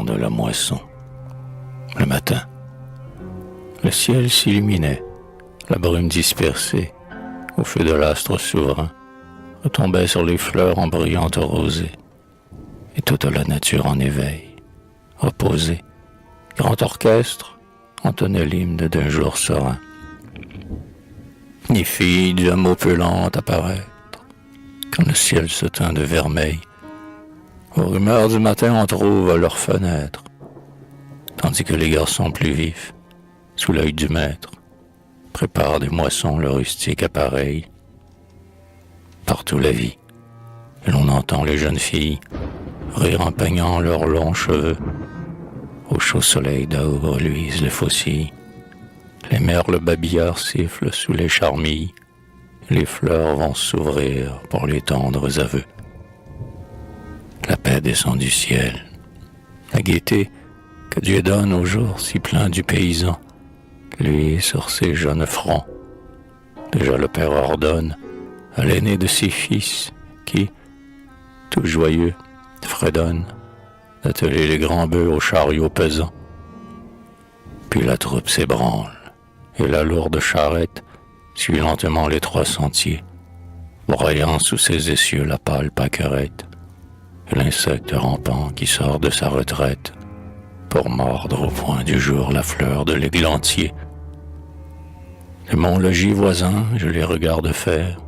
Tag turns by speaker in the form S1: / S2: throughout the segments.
S1: temps de la moisson. Le matin, le ciel s'illuminait, la brume dispersée, au feu de l'astre souverain, retombait sur les fleurs en brillante rosée, et toute la nature en éveil, reposée, grand orchestre, entonnait l'hymne d'un jour serein. Ni fille d'homme opulente apparaître, quand le ciel se teint de vermeil, aux rumeurs du matin on trouve à leurs fenêtres, tandis que les garçons plus vifs, sous l'œil du maître, préparent des moissons le rustique appareil. Partout la vie, et l'on entend les jeunes filles rire en peignant leurs longs cheveux. Au chaud soleil d'Aour luisent les faucilles, les merles babillards sifflent sous les charmilles, les fleurs vont s'ouvrir pour les tendres aveux. La paix descend du ciel, la gaieté que Dieu donne au jour si plein du paysan, lui sur ses jeunes fronts. Déjà le Père ordonne à l'aîné de ses fils qui, tout joyeux, fredonne d'atteler les grands bœufs au chariot pesant. Puis la troupe s'ébranle et la lourde charrette suit lentement les 3 sentiers, broyant sous ses essieux la pâle pâquerette, et l'insecte rampant qui sort de sa retraite pour mordre au point du jour la fleur de l'églantier. De mon logis voisin, je les regarde faire,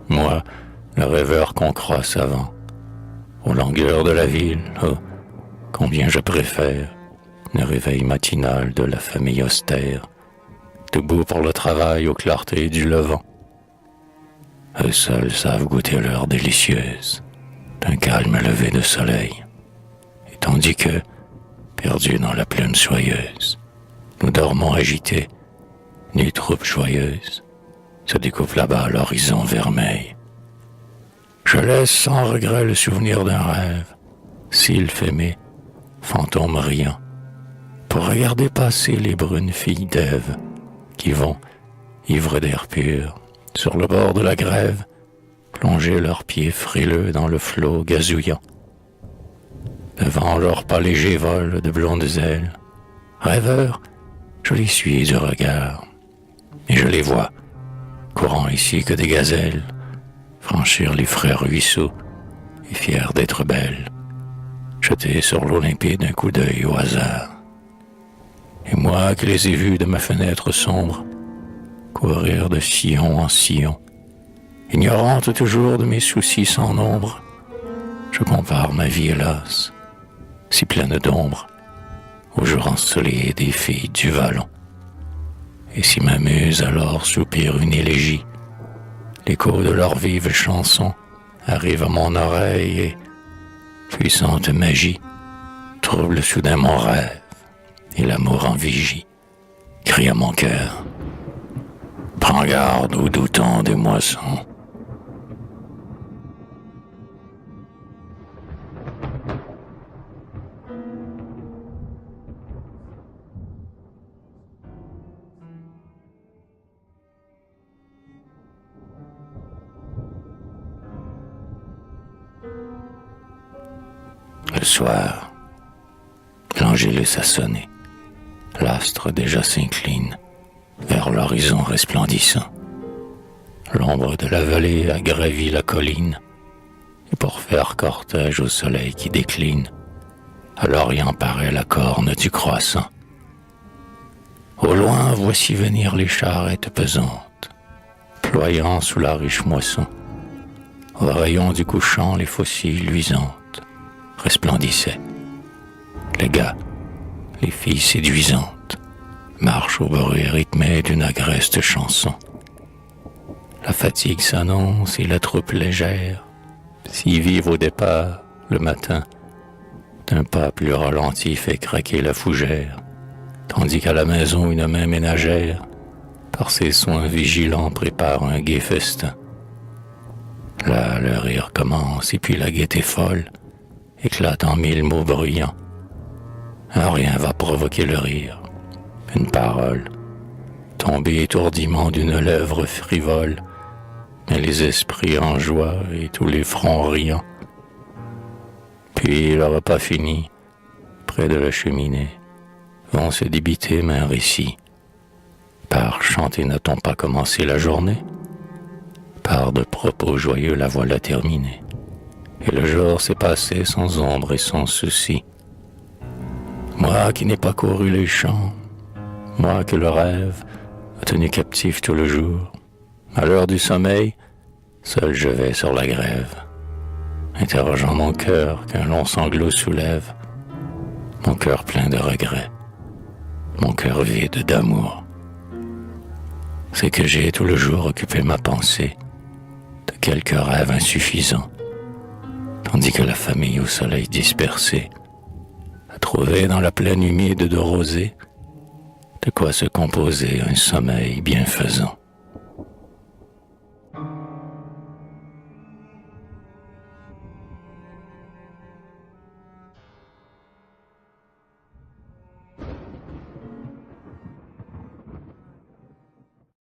S1: moi, le rêveur qu'on croit savant. Aux langueurs de la ville, oh, combien je préfère le réveil matinal de la famille austère, debout pour le travail aux clartés du levant. Eux seuls savent goûter l'heure délicieuse d'un calme lever de soleil, et tandis que, perdus dans la plaine soyeuse, nous dormons agités, nuit troupe joyeuse, se découpe là-bas l'horizon vermeil. Je laisse sans regret le souvenir d'un rêve, sylphe aimé, fantôme riant, pour regarder passer les brunes filles d'Ève, qui vont, ivres d'air pur, sur le bord de la grève, plonger leurs pieds frileux dans le flot gazouillant. Devant leur pas léger vol de blondes ailes, rêveurs, je les suis du regard, et je les vois, courant ici que des gazelles, franchir les frais ruisseaux, et fiers d'être belles, jeter sur l'eau limpide un coup d'œil au hasard. Et moi qui les ai vus de ma fenêtre sombre, courir de sillon en sillon, ignorante toujours de mes soucis sans nombre, je compare ma vie hélas, si pleine d'ombre, au jour ensoleillé des filles du vallon. Et si ma muse alors soupire une élégie, l'écho de leurs vives chansons arrive à mon oreille et, puissante magie, trouble soudain mon rêve et l'amour en vigie, crie à mon cœur, prends garde aux doutants des moissons. Le soir, l'angélus a sonné, l'astre déjà s'incline vers l'horizon resplendissant. L'ombre de la vallée a gravi la colline, et pour faire cortège au soleil qui décline, à l'orient paraît la corne du croissant. Au loin, voici venir les charrettes pesantes, ployant sous la riche moisson. Au rayon du couchant, les faucilles luisantes resplendissaient. Les gars, les filles séduisantes, marchent au bruit rythmé d'une agreste chanson. La fatigue s'annonce et la troupe légère, si vive au départ, le matin, d'un pas plus ralenti fait craquer la fougère, tandis qu'à la maison une main ménagère, par ses soins vigilants, prépare un gai festin. Là, le rire commence, et puis la gaieté folle éclate en 1000 mots bruyants. Un rien va provoquer le rire, une parole, tombée étourdiment d'une lèvre frivole, mais les esprits en joie et tous les fronts riants. Puis le repas fini, près de la cheminée, vont se débiter un récit. Par chanter n'a-t-on pas commencé la journée? Par de propos joyeux la voilà terminée. Et le jour s'est passé sans ombre et sans souci. Moi qui n'ai pas couru les champs, moi que le rêve a tenu captif tout le jour, à l'heure du sommeil, seul je vais sur la grève, interrogeant mon cœur qu'un long sanglot soulève, mon cœur plein de regrets, mon cœur vide d'amour. C'est que j'ai tout le jour occupé ma pensée de quelques rêves insuffisants, tandis que la famille au soleil dispersé a trouvé dans la plaine humide de rosée de quoi se composer un sommeil bienfaisant.